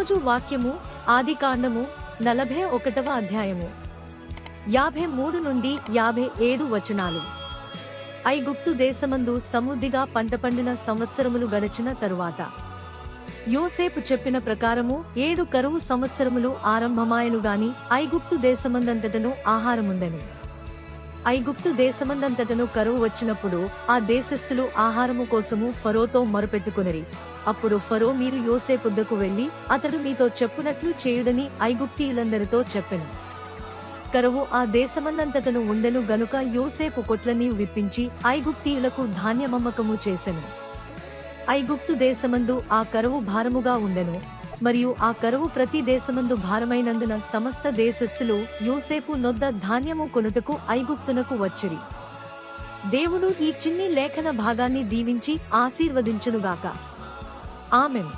ఈరోజు వాక్యము ఆదికాండము 41వ అధ్యాయము 53 నుండి 57 వచనాలు. ఐగుప్తు దేశమందు సమృద్ధిగా పంట పండిన సంవత్సరములు గడచిన తరువాత యోసేపు చెప్పిన ప్రకారము 7 కరువు సంవత్సరములు ఆరంభమాయను గాని ఐగుప్తు దేశమందంతటను ఆహారముండెను. ఐగుప్తు దేశమందంతటను కరువు వచ్చినప్పుడు ఆ దేశస్థులు ఆహారము కోసము ఫరోతో మొరపెట్టుకొనిరి. అప్పుడు ఫరో, మీరు యోసేపుద్దకు వెళ్లి అతడు మీతో చెప్పునట్లు చేయుడని ఐగుప్తీయులందరితో చెప్పెను. కరువు ఆ దేశమందంతటను ఉండెను గనుక యోసేపు కొట్లన్నీ విప్పించి ఐగుప్తీయులకు ధాన్యమమ్మకము చేసెను. ఐగుప్తు దేశమందు ఆ కరువు భారముగా ఉండెను, మరియు ఆ కరువు ప్రతి దేశమందు భారమైనందున సమస్త దేశస్థులు యోసేపు నొద్ద ధాన్యము కొనుటకు ఐగుప్తునకు వచ్చిరి. దేవుడు ఈ చిన్ని లేఖన భాగాన్ని దీవించి ఆశీర్వదించునుగాక. ఆమెన్.